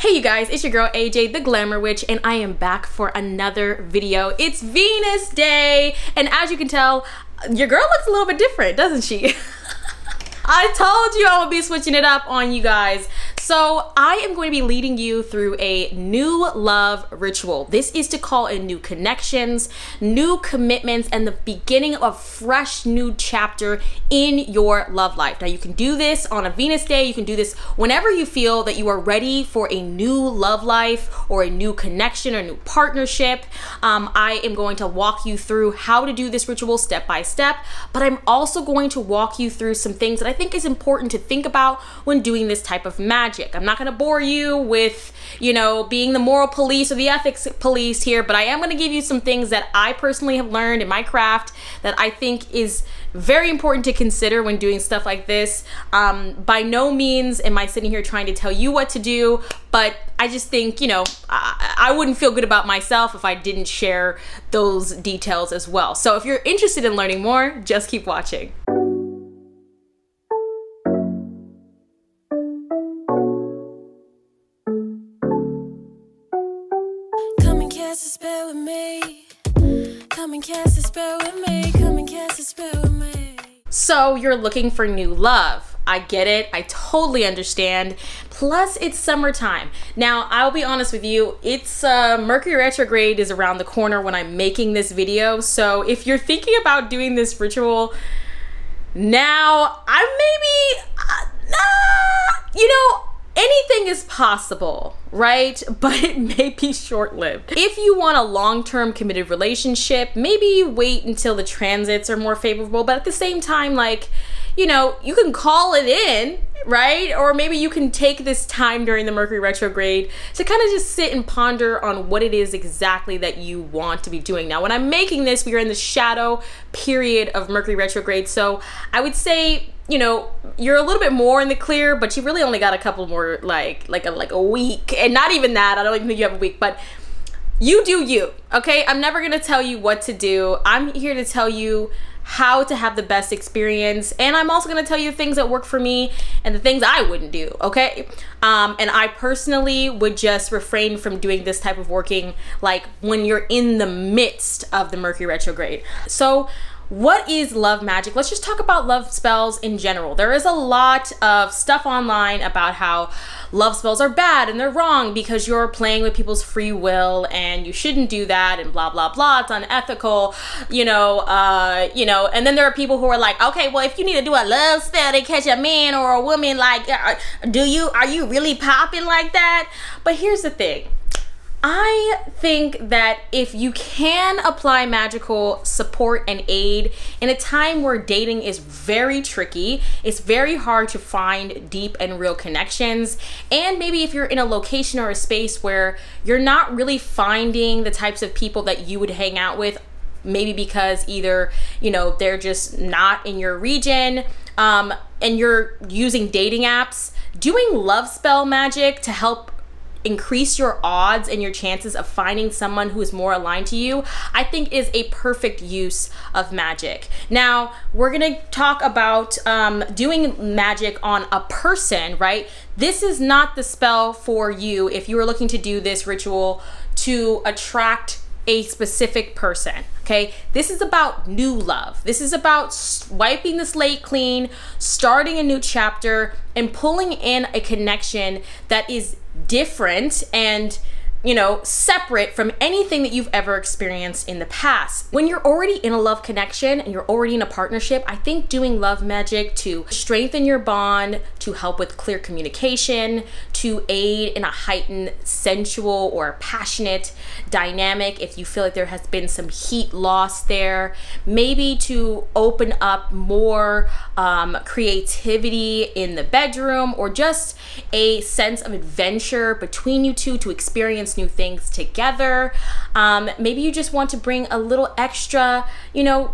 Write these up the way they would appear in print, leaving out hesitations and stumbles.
Hey you guys, it's your girl AJ, the Glamour Witch, and I am back for another video. It's Venus Day, and as you can tell, your girl looks a little bit different, doesn't she? I told you I would be switching it up on you guys. So I am going to be leading you through a new love ritual. This is to call in new connections, new commitments, and the beginning of a fresh new chapter in your love life. Now you can do this on a Venus day. You can do this whenever you feel that you are ready for a new love life or a new connection or new partnership. I am going to walk you through how to do this ritual step by step, but I'm also going to walk you through some things that I think is important to think about when doing this type of magic. I'm not going to bore you with, being the moral police or the ethics police here, but I am going to give you some things that I personally have learned in my craft that I think is very important to consider when doing stuff like this. By no means am I sitting here trying to tell you what to do, but I just think, I wouldn't feel good about myself if I didn't share those details as well. So if you're interested in learning more, just keep watching. Cast a spell with me. Come and cast a spell with me. Come and cast a spell with me. So you're looking for new love. I get it. I totally understand. Plus, it's summertime. Now, I'll be honest with you. It's Mercury retrograde is around the corner when I'm making this video. So if you're thinking about doing this ritual now, anything is possible, right? But it may be short-lived. If you want a long-term committed relationship, maybe wait until the transits are more favorable, but at the same time, you can call it in, right? Or maybe you can take this time during the Mercury retrograde to kind of just sit and ponder on what it is exactly that you want to be doing. Now, when I'm making this, we are in the shadow period of Mercury retrograde, so I would say, you're a little bit more in the clear, but you really only got a couple more, like a week, and not even that. I don't even think you have a week, but you do you, okay? I'm never gonna tell you what to do. I'm here to tell you how to have the best experience, and I'm also gonna tell you things that work for me and the things I wouldn't do, okay? And I personally would just refrain from doing this type of working like when you're in the midst of the Mercury retrograde. So what is love magic? Let's just talk about love spells in general. There is a lot of stuff online about how love spells are bad and they're wrong because you're playing with people's free will and you shouldn't do that and blah, blah, blah. It's unethical, and then there are people who are like, okay, well, if you need to do a love spell to catch a man or a woman, are you really popping like that? But here's the thing. I think that if you can apply magical support and aid in a time where dating is very tricky, it's very hard to find deep and real connections, and maybe if you're in a location or a space where you're not really finding the types of people that you would hang out with, maybe because either, they're just not in your region, and you're using dating apps, doing love spell magic to help increase your odds and your chances of finding someone who is more aligned to you, I think is a perfect use of magic. Now, we're gonna talk about doing magic on a person, right? This is not the spell for you if you are looking to do this ritual to attract a specific person, okay? This is about new love. This is about wiping the slate clean, starting a new chapter, and pulling in a connection that is different and separate from anything that you've ever experienced in the past. When you're already in a love connection and you're already in a partnership, I think doing love magic to strengthen your bond, to help with clear communication, to aid in a heightened sensual or passionate dynamic if you feel like there has been some heat lost there, maybe to open up more creativity in the bedroom, or just a sense of adventure between you two to experience new things together. Maybe you just want to bring a little extra,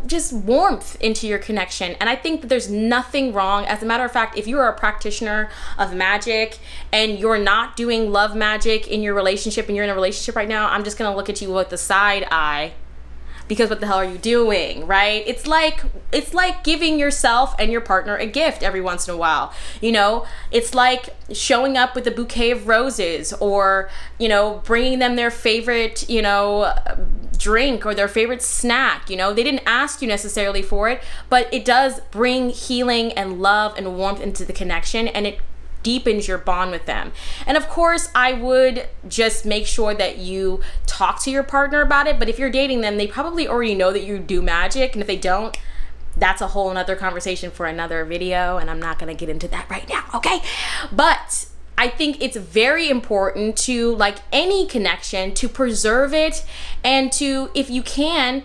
just warmth into your connection. And I think that there's nothing wrong. As a matter of fact, if you are a practitioner of magic and you're not doing love magic in your relationship and you're in a relationship right now, I'm just gonna look at you with the side eye because what the hell are you doing, right? It's like giving yourself and your partner a gift every once in a while. You know, it's like showing up with a bouquet of roses, or, you know, bringing them their favorite, you know, drink or their favorite snack. You know, they didn't ask you necessarily for it, but it does bring healing and love and warmth into the connection, and it deepens your bond with them. And of course, I would just make sure that you talk to your partner about it. But if you're dating them, they probably already know that you do magic, and if they don't, that's a whole nother conversation for another video, and I'm not gonna get into that right now, okay? But I think it's very important to, like any connection, to preserve it and to, if you can,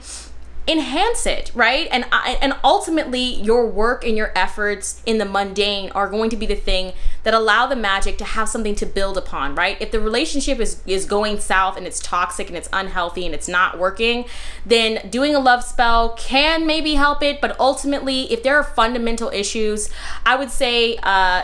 enhance it, right? And ultimately, your work and your efforts in the mundane are going to be the thing that allow the magic to have something to build upon, right? If the relationship is going south and it's toxic and it's unhealthy and it's not working, then doing a love spell can maybe help it. But ultimately, if there are fundamental issues, I would say,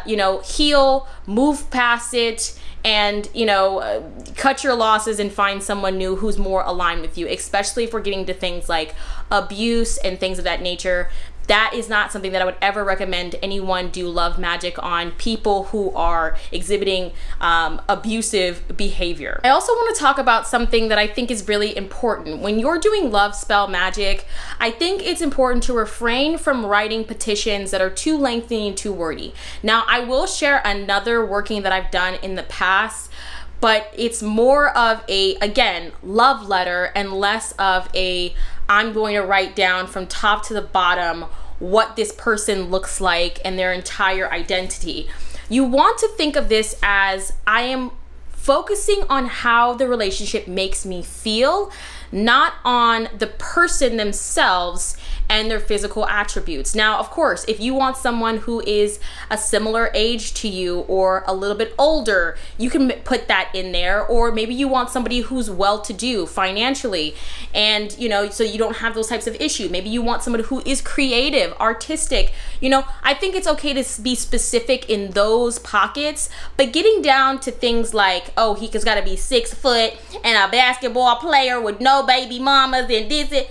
you know, heal, move past it, and, you know, cut your losses and find someone new who's more aligned with you, especially if we're getting to things like abuse and things of that nature. That is not something that I would ever recommend anyone do love magic on people who are exhibiting abusive behavior. I also want to talk about something that I think is really important. When you're doing love spell magic, I think it's important to refrain from writing petitions that are too lengthy and too wordy. Now, I will share another working that I've done in the past, but it's more of a, again, love letter and less of a, I'm going to write down from top to the bottom what this person looks like and their entire identity. You want to think of this as, I am focusing on how the relationship makes me feel, not on the person themselves and their physical attributes. Now, of course, if you want someone who is a similar age to you or a little bit older, you can put that in there. Or maybe you want somebody who's well-to-do financially, and, you know, so you don't have those types of issues. Maybe you want somebody who is creative, artistic. You know, I think it's okay to be specific in those pockets, but getting down to things like, oh, he's got to be 6 foot and a basketball player with no baby mamas and this,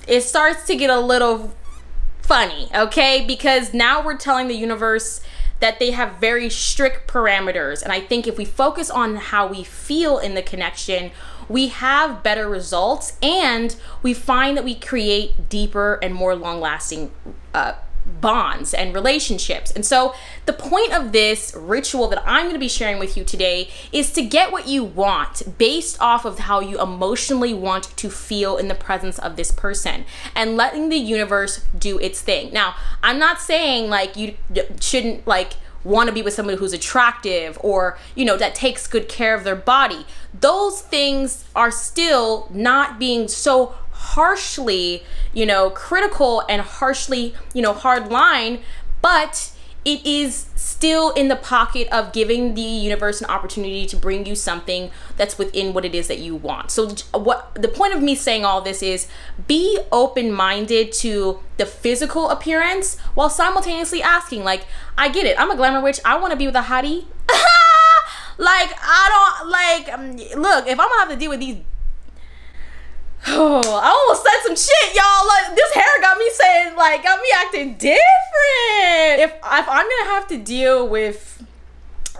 it starts to get a little funny, okay? Because now we're telling the universe that they have very strict parameters. And I think if we focus on how we feel in the connection, we have better results, and we find that we create deeper and more long-lasting bonds and relationships. And so the point of this ritual that I'm going to be sharing with you today is to get what you want based off of how you emotionally want to feel in the presence of this person, and letting the universe do its thing. Now, I'm not saying like you shouldn't like want to be with someone who's attractive or, you know, that takes good care of their body. Those things are still not being so harshly, you know, critical and harshly, you know, hard line, but it is still in the pocket of giving the universe an opportunity to bring you something that's within what it is that you want. So what the point of me saying all this is, be open-minded to the physical appearance while simultaneously asking, like, I get it, I'm a glamour witch, I want to be with a hottie. Like, I don't, like, look, if I'm gonna have to deal with these, oh, I almost said some shit, y'all. Like, this hair got me saying, like, got me acting different. If I'm gonna have to deal with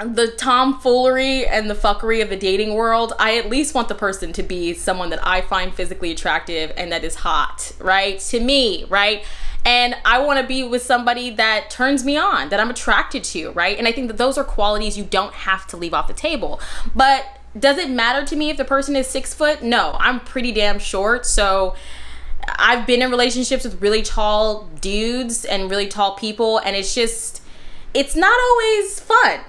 the tomfoolery and the fuckery of the dating world, I at least want the person to be someone that I find physically attractive and that is hot, right? To me, right? And I want to be with somebody that turns me on, that I'm attracted to, right? And I think that those are qualities you don't have to leave off the table. But does it matter to me if the person is 6 foot? No, I'm pretty damn short. So I've been in relationships with really tall dudes and really tall people, and it's just, it's not always fun.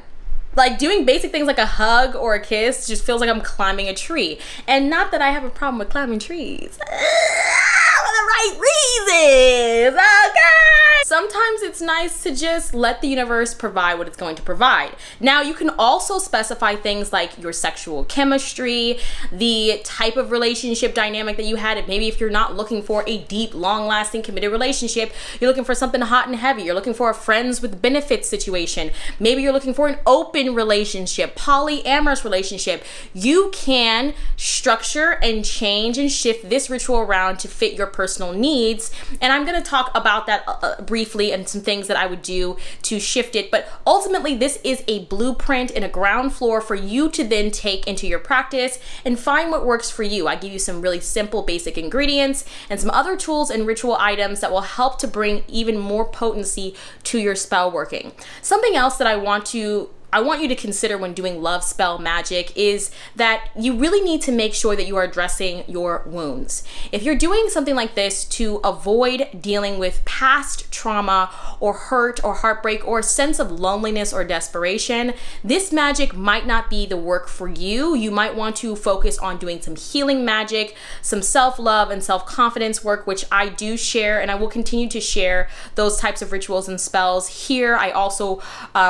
Like, doing basic things like a hug or a kiss just feels like I'm climbing a tree. And not that I have a problem with climbing trees. For the right reasons, okay? Sometimes it's nice to just let the universe provide what it's going to provide. Now, you can also specify things like your sexual chemistry, the type of relationship dynamic that you had. Maybe if you're not looking for a deep, long-lasting, committed relationship, you're looking for something hot and heavy. You're looking for a friends with benefits situation. Maybe you're looking for an open relationship, polyamorous relationship. You can structure and change and shift this ritual around to fit your personal needs. And I'm going to talk about that briefly and some things that I would do to shift it. But ultimately, this is a blueprint and a ground floor for you to then take into your practice and find what works for you. I give you some really simple, basic ingredients and some other tools and ritual items that will help to bring even more potency to your spell working. Something else that I want you to consider when doing love spell magic is that you really need to make sure that you are addressing your wounds. If you're doing something like this to avoid dealing with past trauma or hurt or heartbreak or a sense of loneliness or desperation, this magic might not be the work for you. You might want to focus on doing some healing magic, some self-love and self-confidence work, which I do share, and I will continue to share those types of rituals and spells here. I also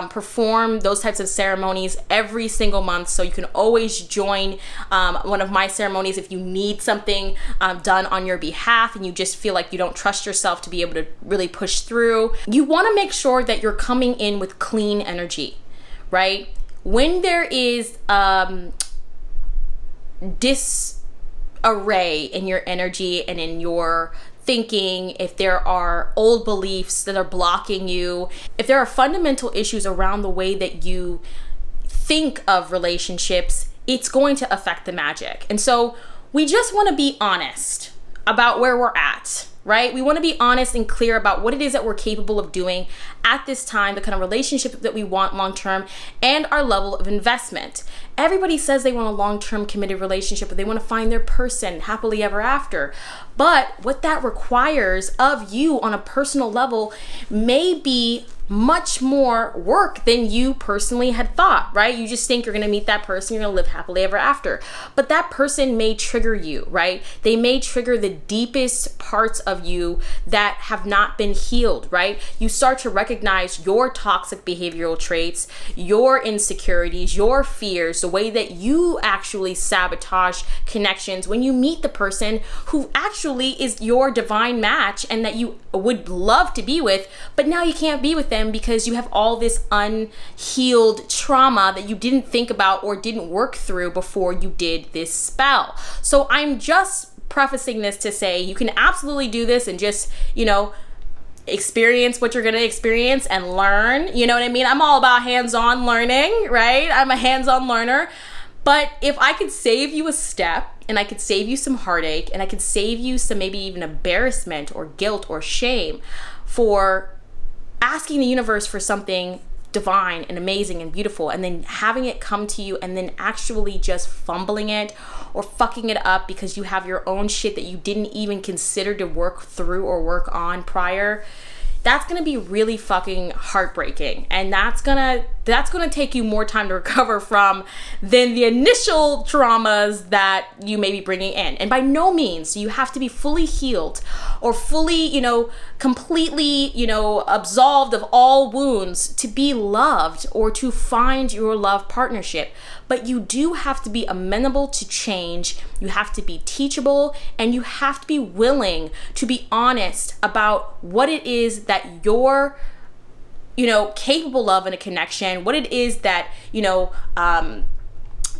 perform those types of ceremonies every single month, so you can always join one of my ceremonies if you need something done on your behalf and you just feel like you don't trust yourself to be able to really push through. You want to make sure that you're coming in with clean energy, right? When there is disarray in your energy and in your thinking, if there are old beliefs that are blocking you, if there are fundamental issues around the way that you think of relationships, it's going to affect the magic. And so we just want to be honest about where we're at, right? We want to be honest and clear about what it is that we're capable of doing at this time, the kind of relationship that we want long-term, and our level of investment. Everybody says they want a long-term committed relationship, or they want to find their person happily ever after. But what that requires of you on a personal level may be much more work than you personally had thought, right? You just think you're gonna meet that person, you're gonna live happily ever after. But that person may trigger you, right? They may trigger the deepest parts of you that have not been healed, right? You start to recognize your toxic behavioral traits, your insecurities, your fears, the way that you actually sabotage connections when you meet the person who actually is your divine match and that you would love to be with, but now you can't be with them because you have all this unhealed trauma that you didn't think about or didn't work through before you did this spell. So I'm just prefacing this to say you can absolutely do this and just, you know, experience what you're gonna experience and learn. You know what I mean? I'm all about hands-on learning, right? I'm a hands-on learner. But if I could save you a step, and I could save you some heartache, and I could save you some maybe even embarrassment or guilt or shame for asking the universe for something divine and amazing and beautiful, and then having it come to you and then actually just fumbling it or fucking it up because you have your own shit that you didn't even consider to work through or work on prior, that's gonna be really fucking heartbreaking. And that's gonna take you more time to recover from than the initial traumas that you may be bringing in. And by no means you have to be fully healed or fully, you know, completely, you know, absolved of all wounds to be loved or to find your love partnership. But you do have to be amenable to change. You have to be teachable, and you have to be willing to be honest about what it is that you're, you know, capable of in a connection, what it is that, you know,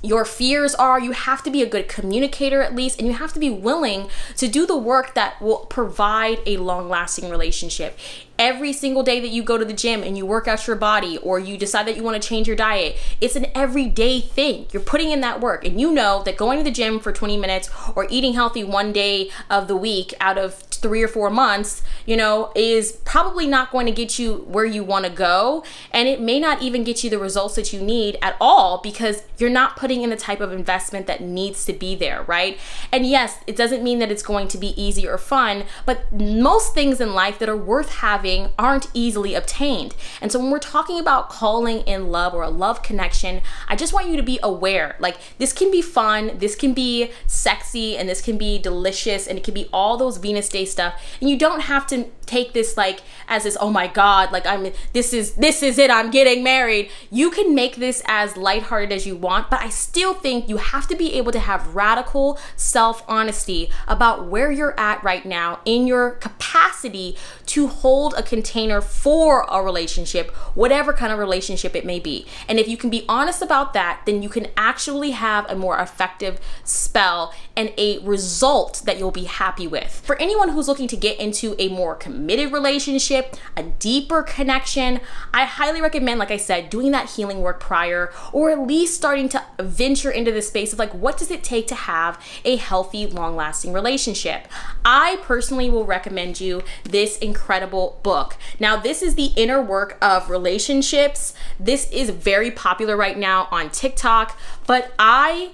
your fears are. You have to be a good communicator at least, and you have to be willing to do the work that will provide a long-lasting relationship. Every single day that you go to the gym and you work out your body, or you decide that you want to change your diet, it's an everyday thing. You're putting in that work, and you know that going to the gym for 20 minutes or eating healthy one day of the week out of 3 or 4 months, you know, is probably not going to get you where you want to go, and it may not even get you the results that you need at all because you're not putting in the type of investment that needs to be there, right? And yes, it doesn't mean that it's going to be easy or fun, but most things in life that are worth having having aren't easily obtained. And so when we're talking about calling in love or a love connection, I just want you to be aware, like, this can be fun, this can be sexy, and this can be delicious, and it can be all those Venus Day stuff. And you don't have to take this like as this, oh my God, like this is it, I'm getting married. You can make this as lighthearted as you want, but I still think you have to be able to have radical self-honesty about where you're at right now in your capacity to hold a container for a relationship, whatever kind of relationship it may be. And if you can be honest about that, then you can actually have a more effective spell and a result that you'll be happy with. For anyone who's looking to get into a more committed relationship, a deeper connection, I highly recommend, like I said, doing that healing work prior, or at least starting to venture into the space of like, what does it take to have a healthy, long-lasting relationship? I personally will recommend you this incredible book. Now, this is The Inner Work of Relationships. This is very popular right now on TikTok, but I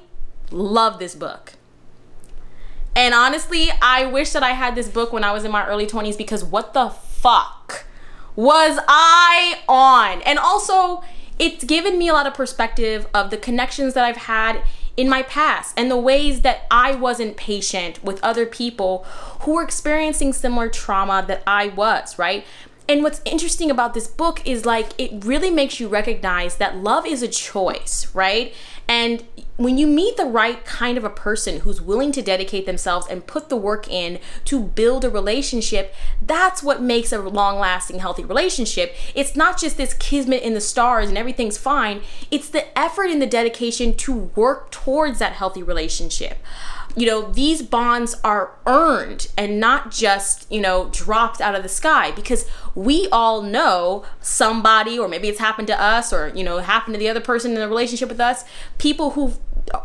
love this book. And honestly, I wish that I had this book when I was in my early 20s, because what the fuck was I on? And also, it's given me a lot of perspective of the connections that I've had in my past and the ways that I wasn't patient with other people who were experiencing similar trauma that I was, right? And what's interesting about this book is like, it really makes you recognize that love is a choice, right? And when you meet the right kind of a person who's willing to dedicate themselves and put the work in to build a relationship, that's what makes a long-lasting, healthy relationship. It's not just this kismet in the stars and everything's fine. It's the effort and the dedication to work towards that healthy relationship. You know, these bonds are earned and not just, you know, dropped out of the sky, because we all know somebody, or maybe it's happened to us, or, you know, happened to the other person in a relationship with us, people who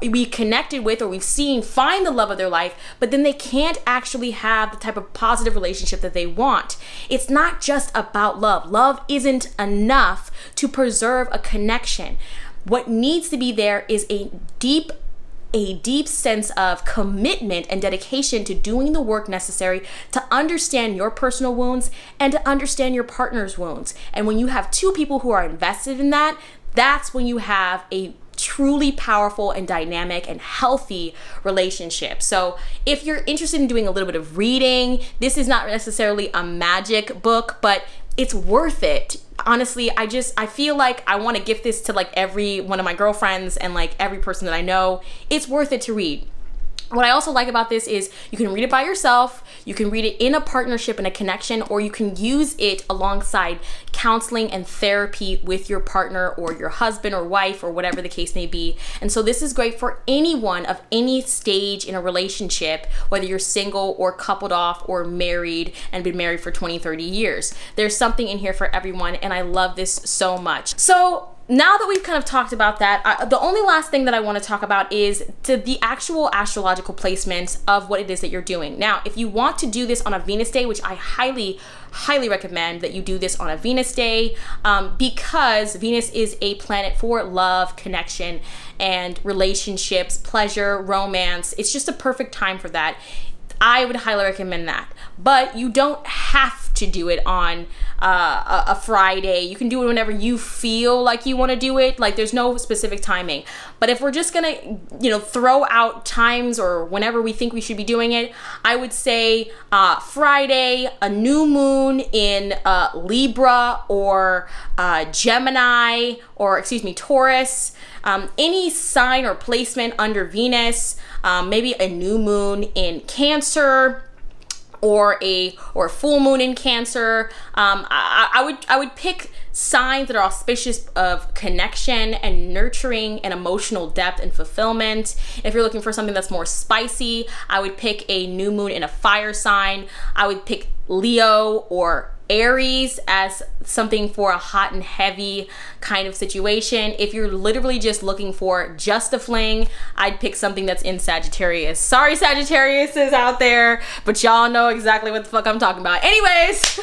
we connected with or we've seen find the love of their life, but then they can't actually have the type of positive relationship that they want. It's not just about love. Love isn't enough to preserve a connection. What needs to be there is a deep sense of commitment and dedication to doing the work necessary to understand your personal wounds and to understand your partner's wounds. And when you have two people who are invested in that, that's when you have a truly powerful and dynamic and healthy relationship. So if you're interested in doing a little bit of reading, this is not necessarily a magic book, but it's worth it. Honestly, I feel like I want to gift this to like every one of my girlfriends and like every person that I know. It's worth it to read. What I also like about this is you can read it by yourself, you can read it in a partnership and a connection, or you can use it alongside counseling and therapy with your partner or your husband or wife or whatever the case may be. And so this is great for anyone of any stage in a relationship, whether you're single or coupled off or married and been married for 20, 30 years. There's something in here for everyone, and I love this so much. So now that we've kind of talked about that, the only last thing that I want to talk about is the actual astrological placement of what it is that you're doing. Now, if you want to do this on a Venus day, which I highly recommend that you do this on a Venus day, because Venus is a planet for love, connection, and relationships, pleasure, romance. It's just a perfect time for that. I would highly recommend that. But you don't have to do it on a Friday. You can do it whenever you feel like you want to do it. Like, there's no specific timing. But if we're just gonna, you know, throw out times or whenever we think we should be doing it, I would say Friday, a new moon in Libra or Gemini, or excuse me, Taurus. Any sign or placement under Venus, maybe a new moon in Cancer, or a full moon in Cancer. I would pick signs that are auspicious of connection and nurturing and emotional depth and fulfillment. If you're looking for something that's more spicy, I would pick a new moon in a fire sign. I would pick Leo or Aries as something for a hot and heavy kind of situation. If you're literally just looking for just a fling, I'd pick something that's in Sagittarius. Sorry, Sagittarius is out there, but y'all know exactly what the fuck I'm talking about. Anyways.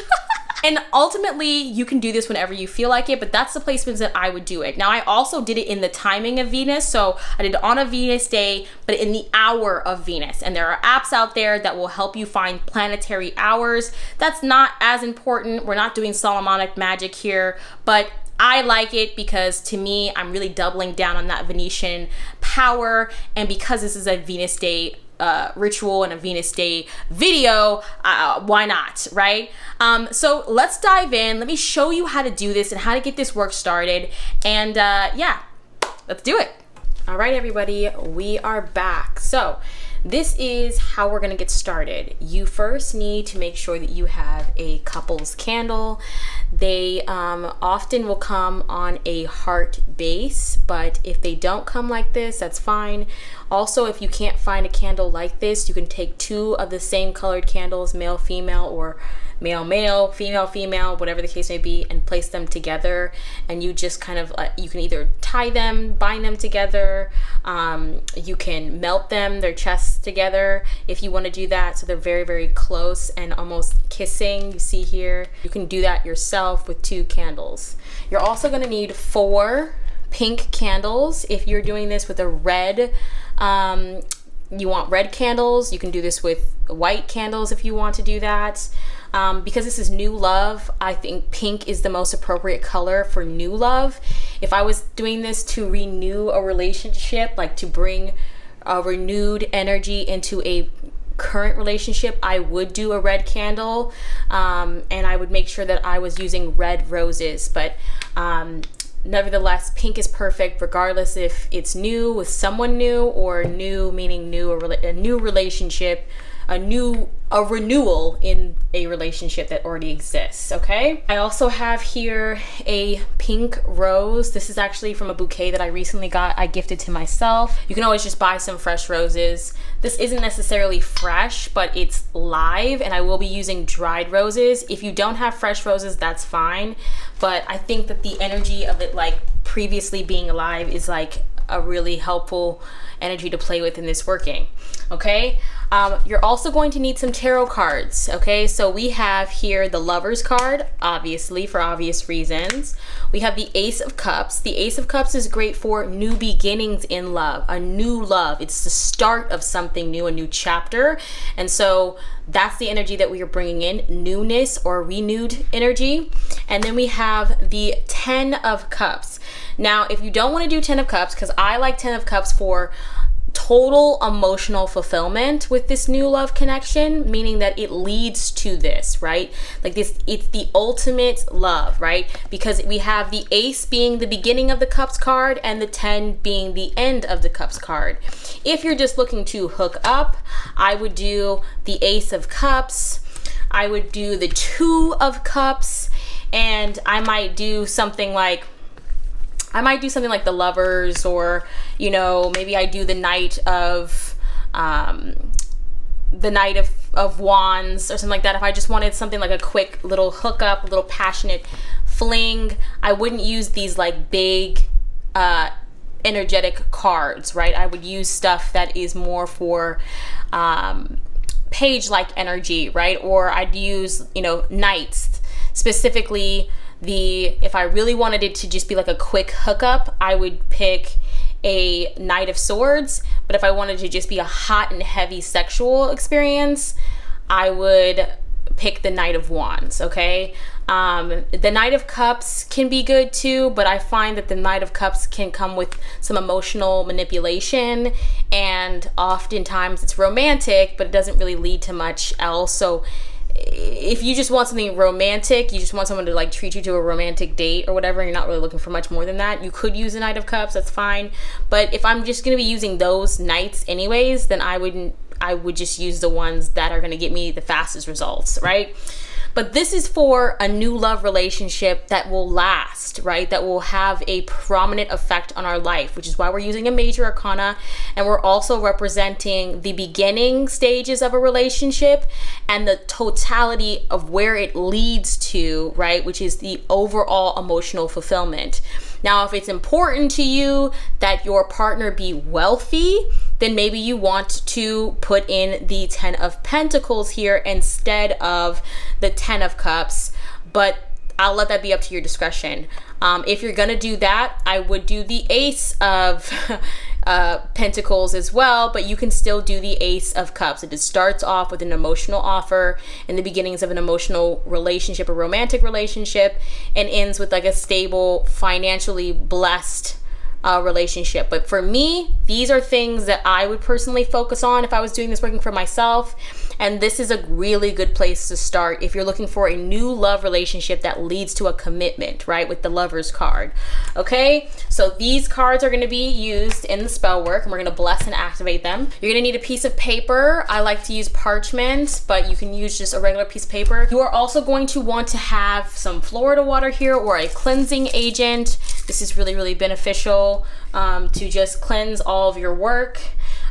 And ultimately, you can do this whenever you feel like it, but that's the placements that I would do it. Now, I also did it in the timing of Venus. So I did it on a Venus day, but in the hour of Venus. And there are apps out there that will help you find planetary hours. That's not as important. We're not doing Solomonic magic here, but I like it because to me, I'm really doubling down on that Venetian power. And because this is a Venus day ritual and a Venus day video, why not, right? So let's dive in. Let me show you how to do this and how to get this work started. And yeah, let's do it. All right, everybody, we are back. So this is how we're gonna get started. You first need to make sure that you have a couples candle. They often will come on a heart base, but if they don't come like this, that's fine. Also, if you can't find a candle like this, you can take 2 of the same colored candles, male, female, or male, male, female, female, whatever the case may be, and place them together. And you just kind of, you can either tie them, bind them together, you can melt them, their chests together if you want to do that, so they're very, very close and almost kissing. You see here, you can do that yourself with 2 candles. You're also going to need 4 pink candles. If you're doing this with a red, you want red candles, you can do this with white candles if you want to do that. Because this is new love, I think pink is the most appropriate color for new love. If I was doing this to renew a relationship, like to bring a renewed energy into a current relationship, I would do a red candle, and I would make sure that I was using red roses. But nevertheless, pink is perfect regardless if it's new with someone new, or new meaning new, a new relationship, a renewal in a relationship that already exists. Okay, I also have here a pink rose. This is actually from a bouquet that I recently got. I gifted to myself. You can always just buy some fresh roses. This isn't necessarily fresh, but it's live, and I will be using dried roses. If you don't have fresh roses, that's fine, but I think that the energy of it, like previously being alive, is like a really helpful energy to play with in this working. Okay, you're also going to need some tarot cards. Okay, so we have here the Lover's card, obviously for obvious reasons. We have the Ace of Cups. The Ace of Cups is great for new beginnings in love, a new love. It's the start of something new, a new chapter. And so that's the energy that we are bringing in, newness or renewed energy. And then we have the 10 of Cups. Now, if you don't want to do 10 of Cups, because I like 10 of Cups for total emotional fulfillment with this new love connection, meaning that it leads to this, right? Like this, it's the ultimate love, right? Because we have the Ace being the beginning of the Cups card and the 10 being the end of the Cups card. If you're just looking to hook up, I would do the Ace of Cups, I would do the 2 of Cups, and I might do something like the Lovers, or, you know, maybe I do the Knight of Wands or something like that. If I just wanted something like a quick little hookup, a little passionate fling, I wouldn't use these like big energetic cards, right? I would use stuff that is more for page-like energy, right? Or I'd use, you know, knights, specifically. If I really wanted it to just be like a quick hookup, I would pick a Knight of Swords. But if I wanted to just be a hot and heavy sexual experience, I would pick the Knight of Wands. Okay, the Knight of Cups can be good too, but I find that the Knight of Cups can come with some emotional manipulation, and oftentimes it's romantic, but it doesn't really lead to much else. So if you just want something romantic, you just want someone to like treat you to a romantic date or whatever, and you're not really looking for much more than that, you could use a Knight of Cups, that's fine. But if I'm just gonna be using those knights anyways, then I would just use the ones that are gonna get me the fastest results, right? But this is for a new love relationship that will last, right? That will have a prominent effect on our life, which is why we're using a major arcana. And we're also representing the beginning stages of a relationship and the totality of where it leads to, right? Which is the overall emotional fulfillment. Now, if it's important to you that your partner be wealthy, then maybe you want to put in the 10 of Pentacles here instead of the 10 of Cups. but I'll let that be up to your discretion. If you're gonna do that, I would do the Ace of Pentacles as well, but you can still do the Ace of Cups. It just starts off with an emotional offer in the beginnings of an emotional relationship, a romantic relationship, and ends with like a stable, financially blessed relationship. But for me, these are things that I would personally focus on if I was doing this working for myself. And this is a really good place to start if you're looking for a new love relationship that leads to a commitment, right? With the Lovers card. Okay, so these cards are going to be used in the spell work, and we're going to bless and activate them. You're going to need a piece of paper. I like to use parchment, but you can use just a regular piece of paper. You are also going to want to have some Florida water here, or a cleansing agent. This is really, really beneficial to just cleanse all of your work.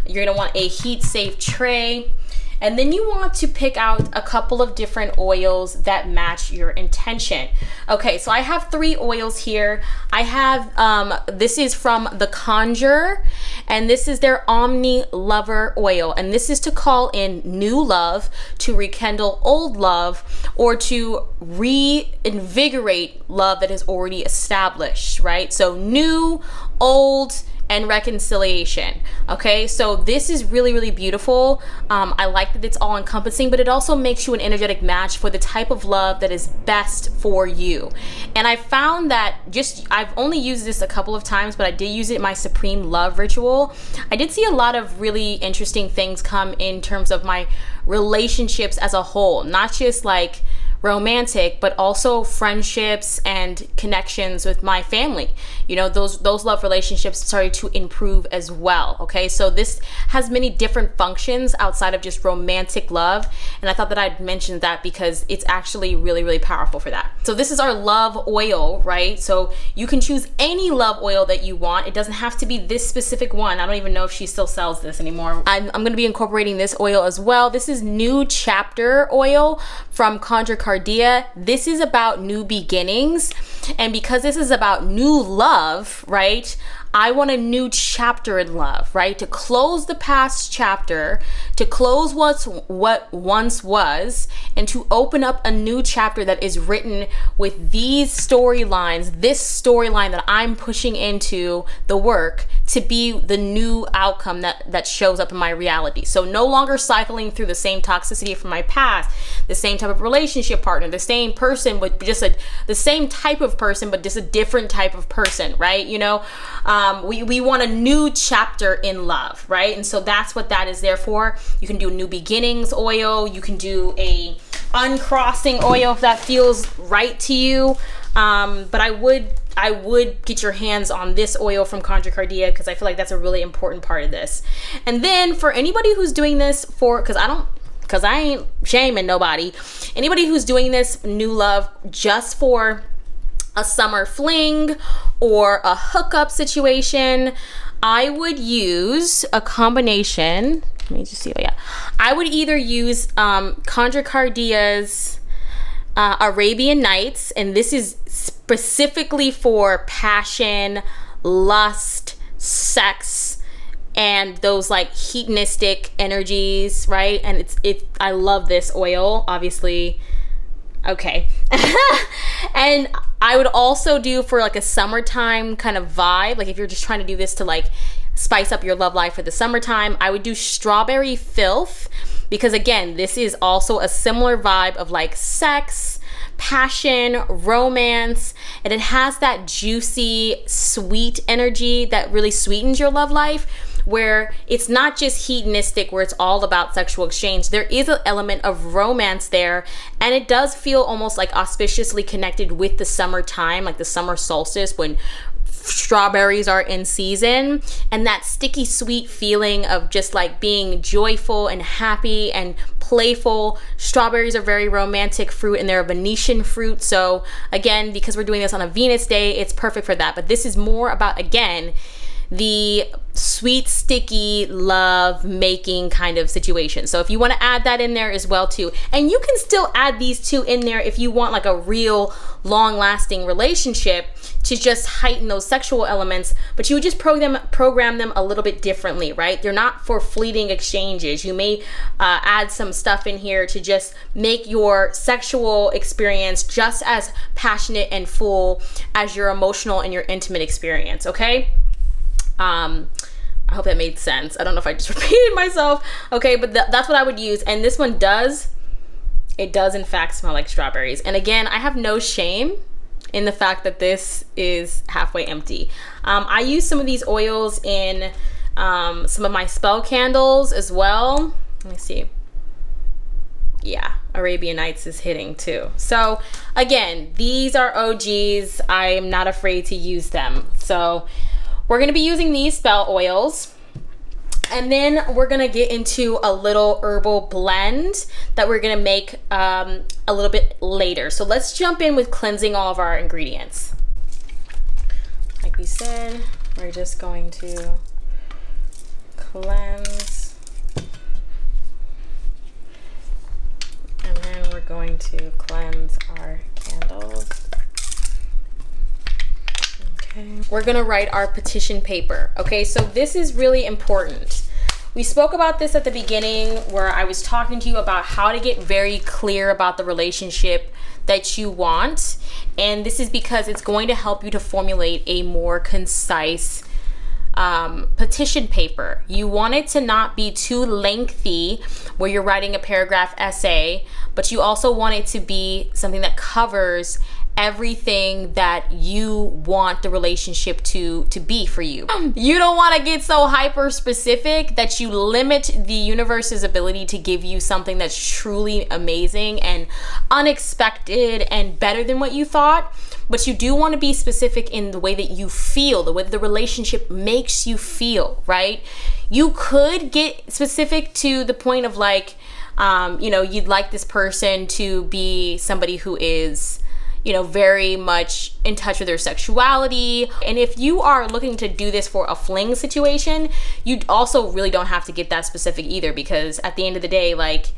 You're going to want a heat safe tray. And then you want to pick out a couple of different oils that match your intention. Okay, so I have 3 oils here. I have, this is from The Conjure, and this is their Omni Lover oil. And this is to call in new love, to rekindle old love, or to reinvigorate love that is already established, right? So new, old, and reconciliation. Okay, so this is really, really beautiful. I like that it's all encompassing, but it also makes you an energetic match for the type of love that is best for you. And I found that I've only used this a couple of times, but I did use it in my Supreme Love ritual. I did see a lot of really interesting things come in terms of my relationships as a whole, not just like romantic, but also friendships and connections with my family. You know, those love relationships started to improve as well. Okay, so this has many different functions outside of just romantic love, and I thought that I'd mention that because it's actually really, really powerful for that. So this is our love oil, right? So you can choose any love oil that you want. It doesn't have to be this specific one. I don't even know if she still sells this anymore. I'm going to be incorporating this oil as well. This is New Chapter oil from Conjure Cardia. This is about new beginnings, and because this is about new love, right, I want a new chapter in love, right? To close the past chapter, to close what once was, and to open up a new chapter that is written with these storylines, this storyline that I'm pushing into the work to be the new outcome that shows up in my reality. So no longer cycling through the same toxicity from my past, the same type of relationship partner, the same person, but just the same type of person, but just a different type of person, right? You know, we want a new chapter in love, right? And so that's what that is there for. You can do new beginnings oil. You can do a uncrossing oil if that feels right to you. But I would get your hands on this oil from Conjure Cardia because I feel like that's a really important part of this. And then for anybody who's doing this because I ain't shaming nobody. Anybody who's doing this new love just for a summer fling or a hookup situation, I would use a combination. Let me just see. Oh yeah, I would either use Conjure Cardia's Arabian Nights, and this is specifically for passion, lust, sex, and those like hedonistic energies, right? And I love this oil, obviously. Okay. And I would also do for like a summertime kind of vibe, like if you're just trying to do this to like spice up your love life for the summertime, I would do Strawberry Filth, because again, this is also a similar vibe of like sex, passion, romance, and it has that juicy, sweet energy that really sweetens your love life, where it's not just hedonistic where it's all about sexual exchange. There is an element of romance there, and it does feel almost like auspiciously connected with the summertime, like the summer solstice when strawberries are in season, and that sticky sweet feeling of just like being joyful and happy and playful. Strawberries are very romantic fruit, and they're a Venetian fruit, so again, because we're doing this on a Venus day, it's perfect for that. But this is more about, again, the sweet, sticky, love making kind of situation. So if you want to add that in there as well too, and you can still add these two in there if you want like a real long lasting relationship to just heighten those sexual elements, but you would just program them a little bit differently, right? They're not for fleeting exchanges. You may add some stuff in here to just make your sexual experience just as passionate and full as your emotional and your intimate experience, okay? I hope that made sense. I don't know if I just repeated myself, okay? But that's what I would use. And this one does in fact smell like strawberries. And again, I have no shame in the fact that this is halfway empty. I use some of these oils in some of my spell candles as well. Let me see. Yeah, Arabian Nights is hitting too. So again, these are OGs. I am not afraid to use them. So we're gonna be using these spell oils. And then we're gonna get into a little herbal blend that we're gonna make a little bit later. So let's jump in with cleansing all of our ingredients. Like we said, we're just going to cleanse. And then we're going to cleanse our candles. Okay. We're gonna write our petition paper. Okay, so this is really important. We spoke about this at the beginning where I was talking to you about how to get very clear about the relationship that you want. And this is because it's going to help you to formulate a more concise petition paper. You want it to not be too lengthy where you're writing a paragraph essay, but you also want it to be something that covers everything that you want the relationship to be for you. You don't want to get so hyper specific that you limit the universe's ability to give you something that's truly amazing and unexpected and better than what you thought. But you do want to be specific in the way that you feel, the way that the relationship makes you feel, right? You could get specific to the point of like, you know, you'd like this person to be somebody who is, you know, very much in touch with their sexuality. And if you are looking to do this for a fling situation, you also really don't have to get that specific either, because at the end of the day, like,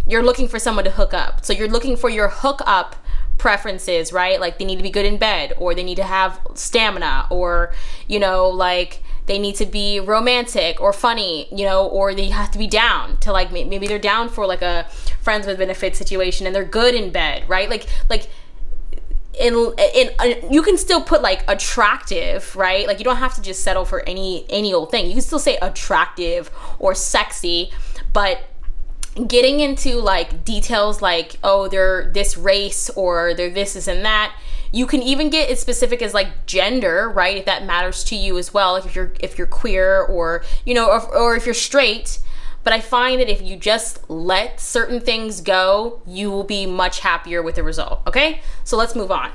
you're looking for someone to hook up. So you're looking for your hookup preferences, right? Like they need to be good in bed, or they need to have stamina, or, you know, like they need to be romantic or funny, you know, or they have to be down to like, maybe they're down for like a friends with benefits situation and they're good in bed, right? Like in you can still put like attractive, right? Like you don't have to just settle for any old thing. You can still say attractive or sexy, but getting into like details like, oh, they're this race or they're this and that. You can even get as specific as like gender, right? If that matters to you as well, if you're queer, or, you know, or if you're straight. But I find that if you just let certain things go, you will be much happier with the result, okay? So let's move on.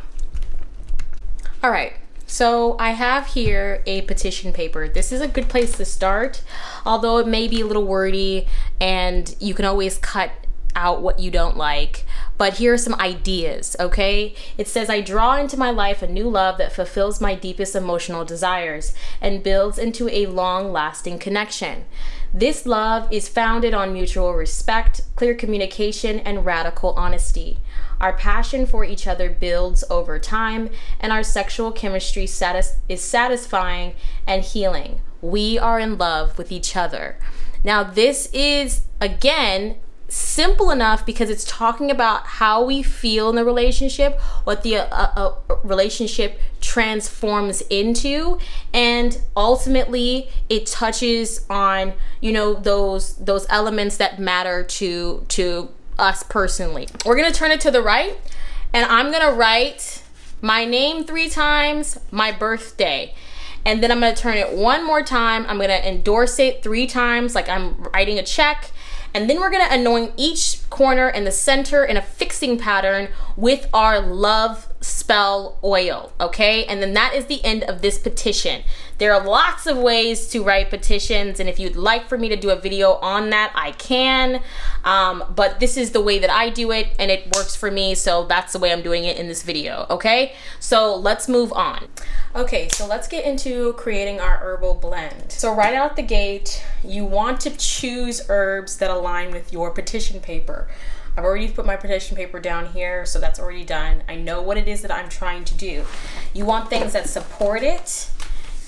All right, so I have here a petition paper. This is a good place to start, although it may be a little wordy and you can always cut out what you don't like. But here are some ideas, okay? It says, I draw into my life a new love that fulfills my deepest emotional desires and builds into a long-lasting connection. This love is founded on mutual respect, clear communication, and radical honesty. Our passion for each other builds over time, and our sexual chemistry is satisfying and healing. We are in love with each other. Now, this is, again, simple enough because it's talking about how we feel in the relationship, what the relationship transforms into, and ultimately it touches on, you know, those elements that matter to us personally. We're gonna turn it to the right, and I'm gonna write my name 3 times, my birthday, and then I'm gonna turn it one more time. I'm gonna endorse it 3 times like I'm writing a check. And then we're gonna anoint each corner and the center in a fixing pattern with our love spell oil, okay? And then that is the end of this petition. There are lots of ways to write petitions, and if you'd like for me to do a video on that, I can. But this is the way that I do it, and it works for me, so that's the way I'm doing it in this video, okay? So let's move on. Okay, so let's get into creating our herbal blend. So right out the gate, you want to choose herbs that align with your petition paper. I've already put my protection paper down here, so that's already done. I know what it is that I'm trying to do. You want things that support it,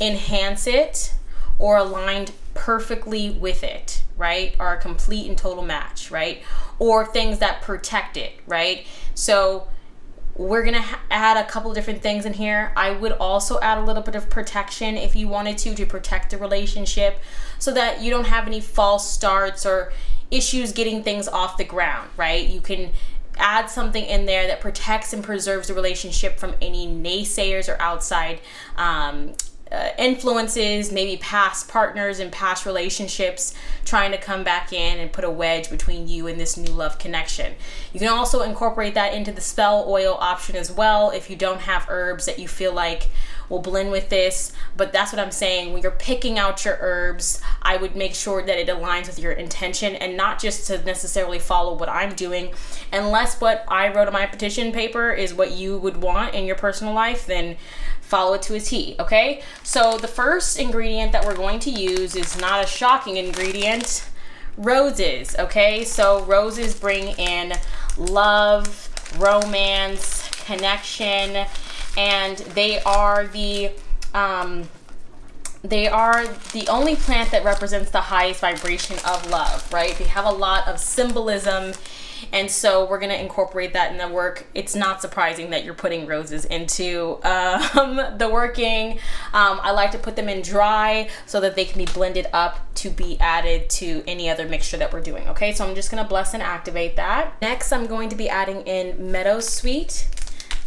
enhance it, or aligned perfectly with it, right? Are a complete and total match, right? Or things that protect it, right? So we're gonna add a couple different things in here. I would also add a little bit of protection if you wanted to protect the relationship, so that you don't have any false starts or issues getting things off the ground, right? You can add something in there that protects and preserves the relationship from any naysayers or outside influences, maybe past partners and past relationships trying to come back in and put a wedge between you and this new love connection. You can also incorporate that into the spell oil option as well if you don't have herbs that you feel like will blend with this. But that's what I'm saying, when you're picking out your herbs, I would make sure that it aligns with your intention and not just to necessarily follow what I'm doing. Unless what I wrote on my petition paper is what you would want in your personal life, then follow it to a T, okay? So the first ingredient that we're going to use is not a shocking ingredient, roses, okay? So roses bring in love, romance, connection, and they are the only plant that represents the highest vibration of love, right? They have a lot of symbolism, and so we're gonna incorporate that in the work. It's not surprising that you're putting roses into the working. I like to put them in dry so that they can be blended up to be added to any other mixture that we're doing, okay? So I'm just gonna bless and activate that. Next, I'm going to be adding in meadowsweet.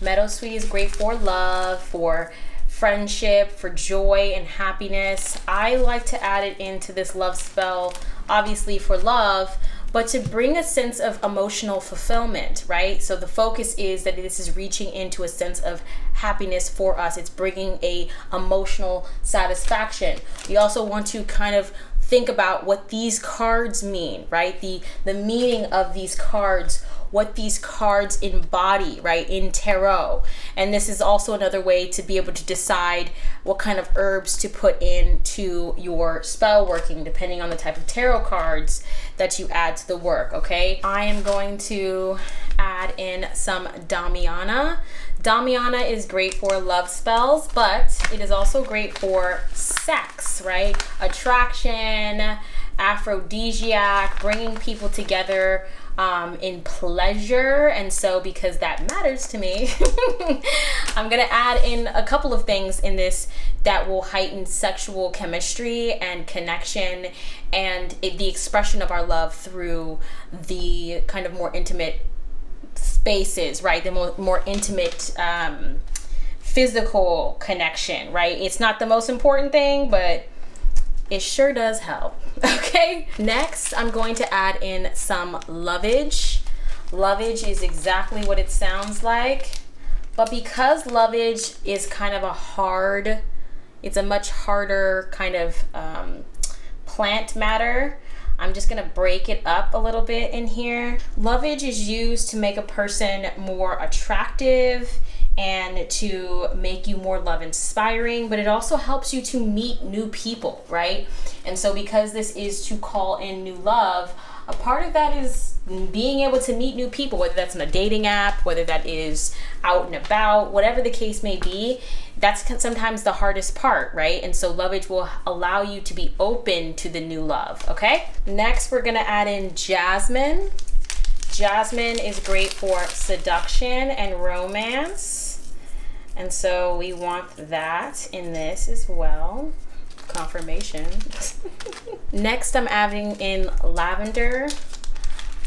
Meadowsweet is great for love, for friendship, for joy and happiness. I like to add it into this love spell, obviously for love, but to bring a sense of emotional fulfillment, right? So the focus is that this is reaching into a sense of happiness for us. It's bringing a emotional satisfaction. We also want to kind of think about what these cards mean, right? The meaning of these cards, what these cards embody, right, in tarot. And this is also another way to be able to decide what kind of herbs to put into your spell working, depending on the type of tarot cards that you add to the work, okay? I am going to add in some Damiana. Damiana is great for love spells, but it is also great for sex, right? Attraction, aphrodisiac, bringing people together in pleasure. And so because that matters to me, I'm gonna add in a couple of things in this that will heighten sexual chemistry and connection and the expression of our love through the kind of more intimate spaces, right? The more intimate physical connection, right? It's not the most important thing, but it sure does help, okay? Next, I'm going to add in some lovage. Lovage is exactly what it sounds like, but because lovage is kind of it's a much harder kind of plant matter, I'm just gonna break it up a little bit in here. Lovage is used to make a person more attractive and to make you more love inspiring, but it also helps you to meet new people, right? And so because this is to call in new love, a part of that is being able to meet new people, whether that's on a dating app, whether that is out and about, whatever the case may be. That's sometimes the hardest part, right? And so lovage will allow you to be open to the new love, okay? Next, we're gonna add in jasmine. Jasmine is great for seduction and romance. And so we want that in this as well. Confirmation. Next, I'm adding in lavender.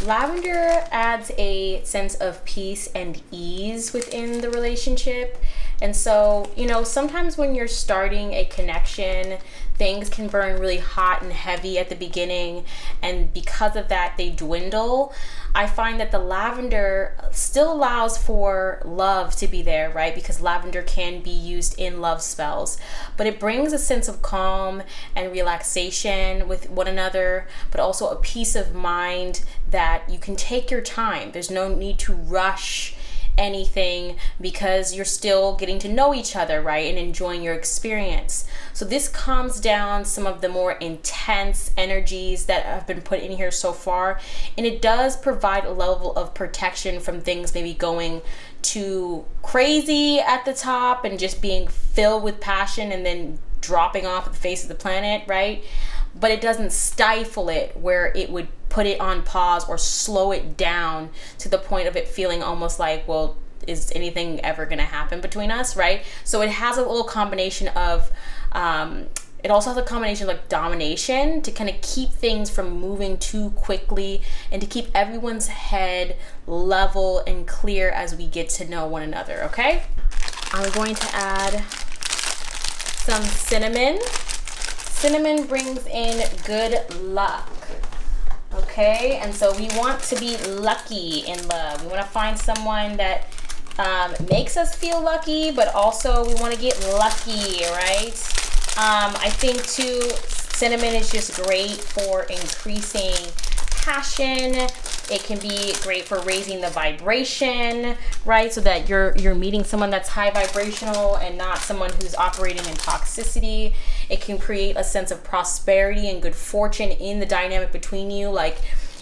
Lavender adds a sense of peace and ease within the relationship. And so, you know, sometimes when you're starting a connection, things can burn really hot and heavy at the beginning, and because of that, they dwindle. I find that the lavender still allows for love to be there, right? Because lavender can be used in love spells, but it brings a sense of calm and relaxation with one another, but also a peace of mind that you can take your time. There's no need to rush anything because you're still getting to know each other, right? And enjoying your experience. So this calms down some of the more intense energies that have been put in here so far. And it does provide a level of protection from things maybe going too crazy at the top and just being filled with passion and then dropping off at the face of the planet, right? But it doesn't stifle it where it would put it on pause or slow it down to the point of it feeling almost like, well, is anything ever going to happen between us, right? So it has a little combination of, it also has a combination of like domination to kind of keep things from moving too quickly and to keep everyone's head level and clear as we get to know one another, okay? I'm going to add some cinnamon. Cinnamon brings in good luck, okay? And so we want to be lucky in love. We want to find someone that makes us feel lucky, but also we want to get lucky, right? I think too, cinnamon is just great for increasing passion. It can be great for raising the vibration, right? So that you're meeting someone that's high vibrational and not someone who's operating in toxicity. It can create a sense of prosperity and good fortune in the dynamic between you. Like,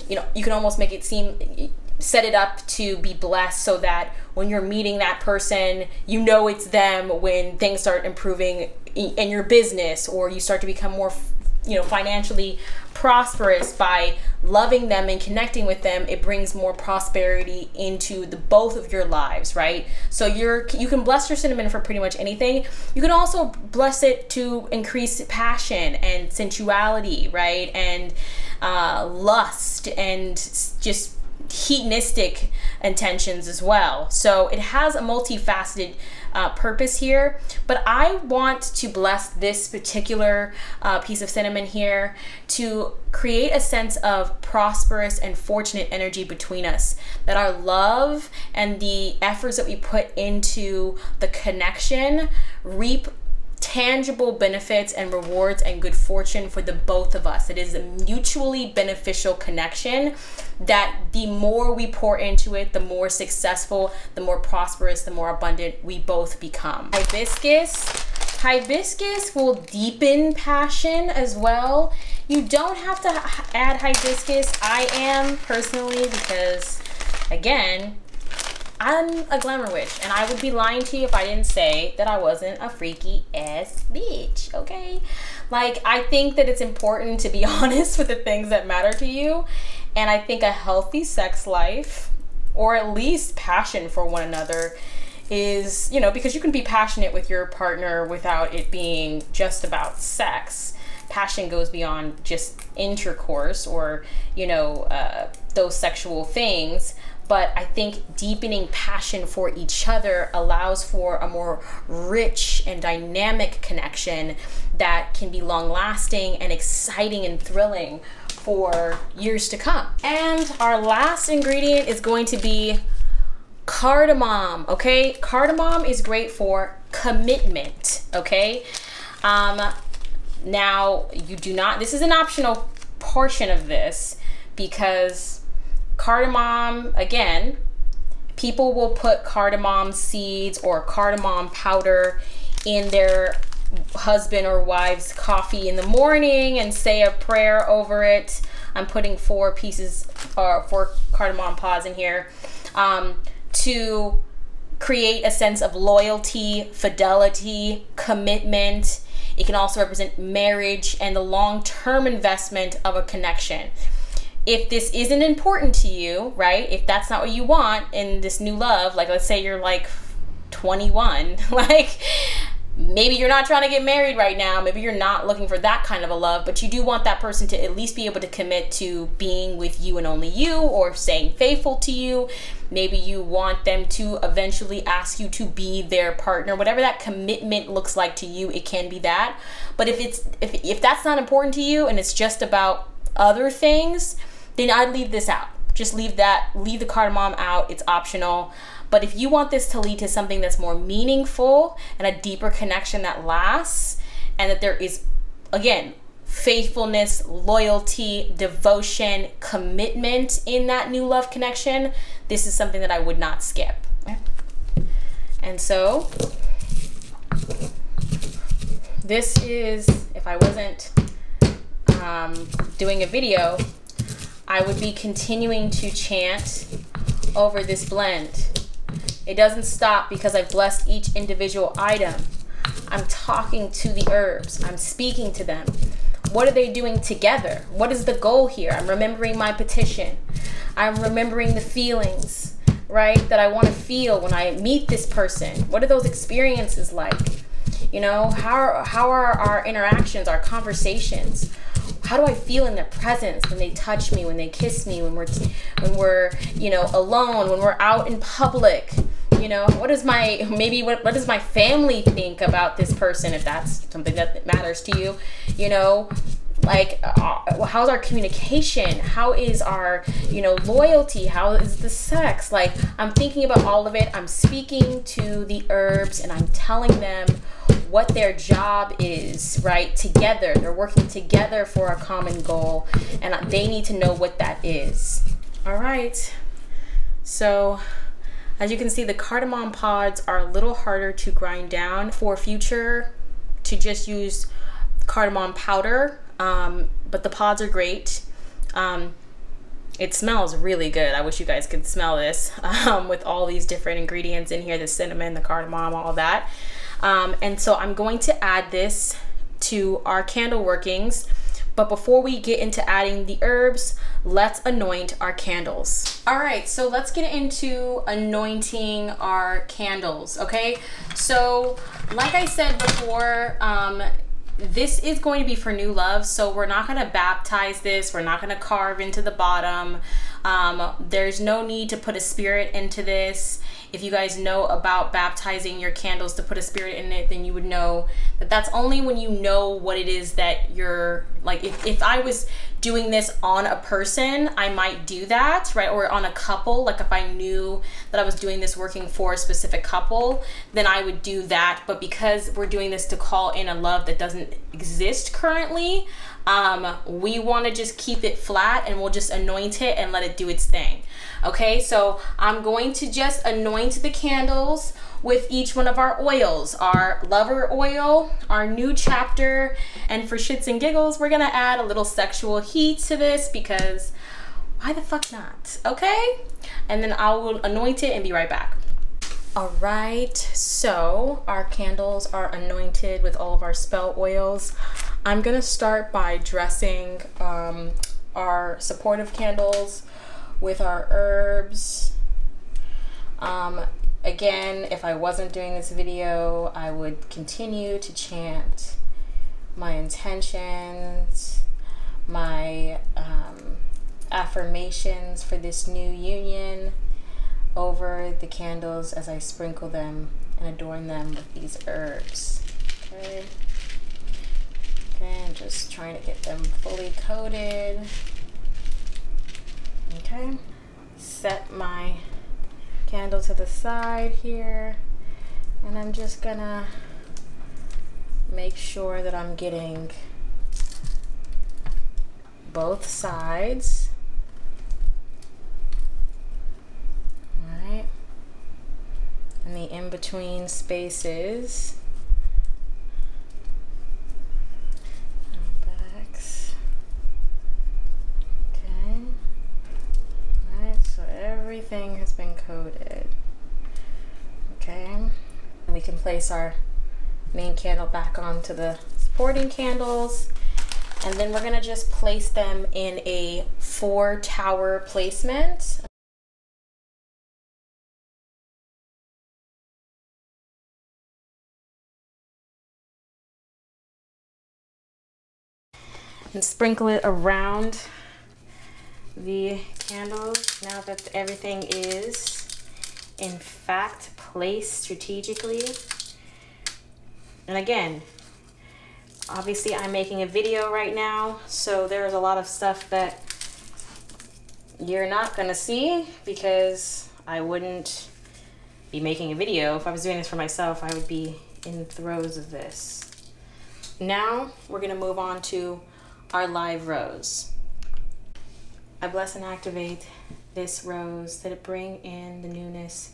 you know, you can almost make it seem, set it up to be blessed so that when you're meeting that person, you know it's them when things start improving in your business, or you start to become more, you know, financially prosperous by loving them and connecting with them. It brings more prosperity into the both of your lives, right? So you can bless your cinnamon for pretty much anything. You can also bless it to increase passion and sensuality, right? And lust and just hedonistic intentions as well. So it has a multifaceted purpose here, but I want to bless this particular piece of cinnamon here to create a sense of prosperous and fortunate energy between us, that our love and the efforts that we put into the connection reap tangible benefits and rewards and good fortune for the both of us. It is a mutually beneficial connection that the more we pour into it, the more successful, the more prosperous, the more abundant we both become. Hibiscus will deepen passion as well. You don't have to add hibiscus. I am personally, because again, I'm a glamour witch, and I would be lying to you if I didn't say that I wasn't a freaky ass bitch, okay? Like, I think that it's important to be honest with the things that matter to you, and I think a healthy sex life, or at least passion for one another, is, you know, because you can be passionate with your partner without it being just about sex. Passion goes beyond just intercourse or, you know, those sexual things. But I think deepening passion for each other allows for a more rich and dynamic connection that can be long-lasting and exciting and thrilling for years to come. And our last ingredient is going to be cardamom, okay? Cardamom is great for commitment, okay? Now, you do not, this is an optional portion of this, because cardamom, again, people will put cardamom seeds or cardamom powder in their husband or wife's coffee in the morning and say a prayer over it. I'm putting 4 cardamom pods in here to create a sense of loyalty, fidelity, commitment. It can also represent marriage and the long-term investment of a connection. If this isn't important to you, right? If that's not what you want in this new love, like let's say you're like 21, like maybe you're not trying to get married right now, maybe you're not looking for that kind of a love, but you do want that person to at least be able to commit to being with you and only you, or staying faithful to you. Maybe you want them to eventually ask you to be their partner. Whatever that commitment looks like to you, it can be that. But if that's not important to you and it's just about other things, then I'd leave this out. Just leave the cardamom out. It's optional. But if you want this to lead to something that's more meaningful and a deeper connection that lasts, and that there is, again, faithfulness, loyalty, devotion, commitment in that new love connection, this is something that I would not skip. And so this is, if I wasn't doing a video, I would be continuing to chant over this blend. It doesn't stop because I've blessed each individual item. I'm talking to the herbs. I'm speaking to them. What are they doing together? What is the goal here? I'm remembering my petition. I'm remembering the feelings, right, that I want to feel when I meet this person. What are those experiences like? You know, how are our interactions, our conversations? How do I feel in their presence when they touch me, when they kiss me, when we're you know, alone, when we're out in public? You know, what does my family think about this person, if that's something that matters to you? You know, like how's our communication? How is our, you know, loyalty? How is the sex? Like, I'm thinking about all of it. I'm speaking to the herbs and I'm telling them what their job is, right? Together, they're working together for a common goal, and they need to know what that is. All right, so as you can see, the cardamom pods are a little harder to grind down. For future, to just use cardamom powder, but the pods are great. It smells really good. I wish you guys could smell this with all these different ingredients in here, the cinnamon, the cardamom, all that. And so I'm going to add this to our candle workings. But before we get into adding the herbs, let's anoint our candles. All right, so let's get into anointing our candles, okay? So like I said before, this is going to be for new love, so we're not gonna baptize this, we're not gonna carve into the bottom. There's no need to put a spirit into this. If you guys know about baptizing your candles to put a spirit in it, then you would know that that's only when you know what it is that you're, like, if I was doing this on a person, I might do that, right? Or on a couple, like if I knew that I was doing this working for a specific couple, then I would do that. But because we're doing this to call in a love that doesn't exist currently, we want to just keep it flat, and we'll just anoint it and let it do its thing. Okay, so I'm going to just anoint the candles with each one of our oils, our lover oil, our new chapter, and for shits and giggles, we're gonna add a little sexual heat to this because why the fuck not, okay? And then I will anoint it and be right back. All right, so our candles are anointed with all of our spell oils. I'm gonna start by dressing our supportive candles with our herbs. Again, if I wasn't doing this video, I would continue to chant my intentions, my affirmations for this new union over the candles as I sprinkle them and adorn them with these herbs. Okay. Again, just trying to get them fully coated. Okay. Set my candle to the side here, and I'm just gonna make sure that I'm getting both sides. All right, and the in-between spaces. Backs. Okay. All right, so everything has been coated. Okay, and we can place our main candle back onto the supporting candles, and then we're gonna just place them in a 4-tower placement. And sprinkle it around the candles now that everything is in fact placed strategically. And again, obviously I'm making a video right now, so there's a lot of stuff that you're not gonna see because I wouldn't be making a video. If I was doing this for myself, I would be in the throes of this. Now we're gonna move on to our live rose. I bless and activate this rose that it bring in the newness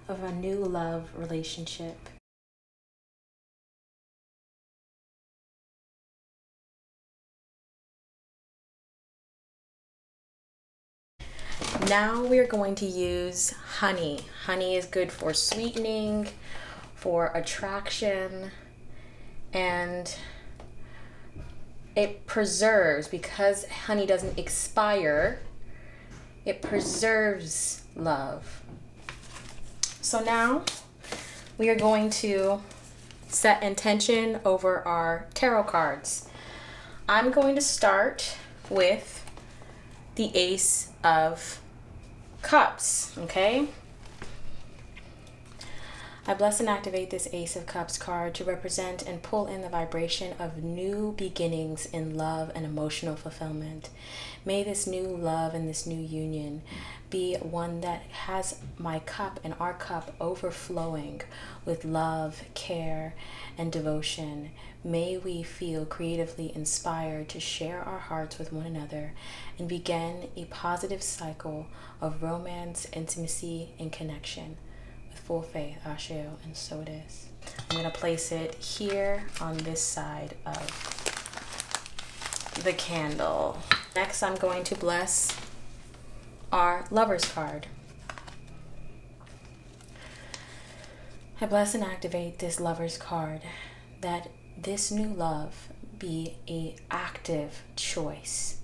of a new love relationship. Now we're going to use honey. Honey is good for sweetening, for attraction, and it preserves, because honey doesn't expire, it preserves love. So now we are going to set intention over our tarot cards. I'm going to start with the Ace of Cups, okay? I bless and activate this Ace of Cups card to represent and pull in the vibration of new beginnings in love and emotional fulfillment. May this new love and this new union be one that has my cup and our cup overflowing with love, care, and devotion. May we feel creatively inspired to share our hearts with one another and begin a positive cycle of romance, intimacy, and connection. With full faith, Asheo, and so it is. I'm going to place it here on this side of the candle. Next, I'm going to bless our Lover's card. I bless and activate this Lover's card, that this new love be an active choice,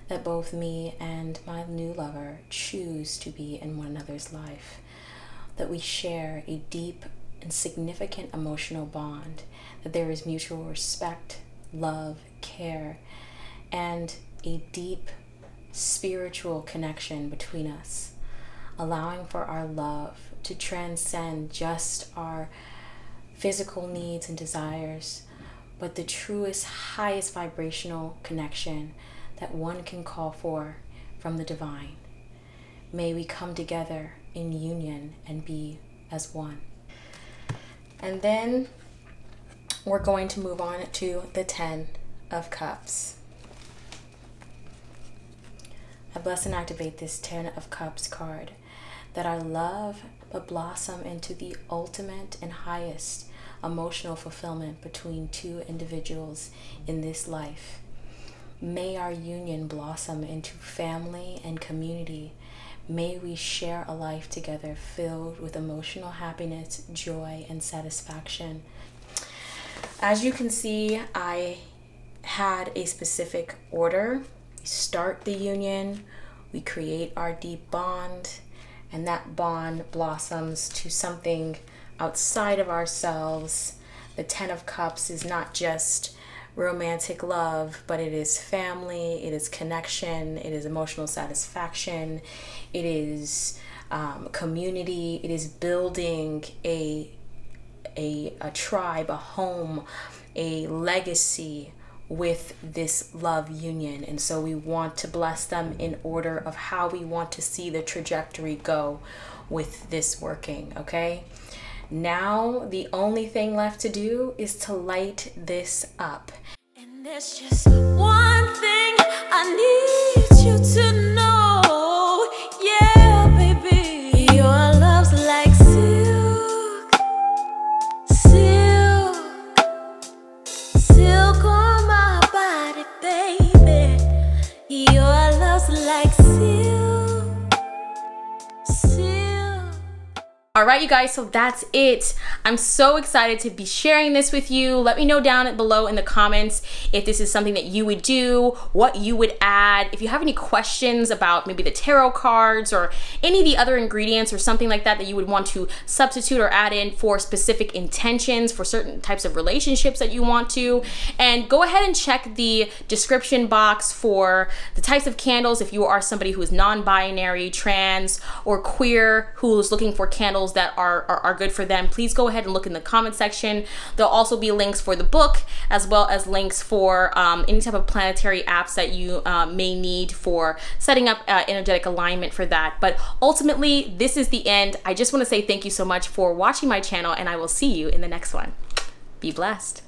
that both me and my new lover choose to be in one another's life, that we share a deep and significant emotional bond, that there is mutual respect, love, care, and a deep spiritual connection between us, allowing for our love to transcend just our physical needs and desires, but the truest, highest vibrational connection that one can call for from the divine. May we come together in union and be as one. And then we're going to move on to the 10 of Cups. I bless and activate this 10 of Cups card, that our love will blossom into the ultimate and highest emotional fulfillment between two individuals in this life. May our union blossom into family and community. May we share a life together filled with emotional happiness, joy, and satisfaction. As you can see, I had a specific order. We start the union, we create our deep bond, and that bond blossoms to something outside of ourselves. The 10 of Cups is not just romantic love, but it is family, it is connection, it is emotional satisfaction, it is community, it is building a tribe, a home, a legacy with this love union. And so we want to bless them in order of how we want to see the trajectory go with this working, okay? Now the only thing left to do is to light this up. And there's just one thing I need you to know. Yeah, baby, your love's like silk, silk, silk on my body, baby. Your love's like silk, silk. All right, you guys, so that's it. I'm so excited to be sharing this with you. Let me know down below in the comments if this is something that you would do, what you would add. If you have any questions about maybe the tarot cards or any of the other ingredients or something like that that you would want to substitute or add in for specific intentions for certain types of relationships that you want to. And go ahead and check the description box for the types of candles if you are somebody who is non-binary, trans, or queer who's looking for candles that are good for them. Please go ahead and look in the comment section. There'll also be links for the book, as well as links for any type of planetary apps that you may need for setting up energetic alignment for that. But ultimately, this is the end. I just want to say thank you so much for watching my channel, and I will see you in the next one. Be blessed.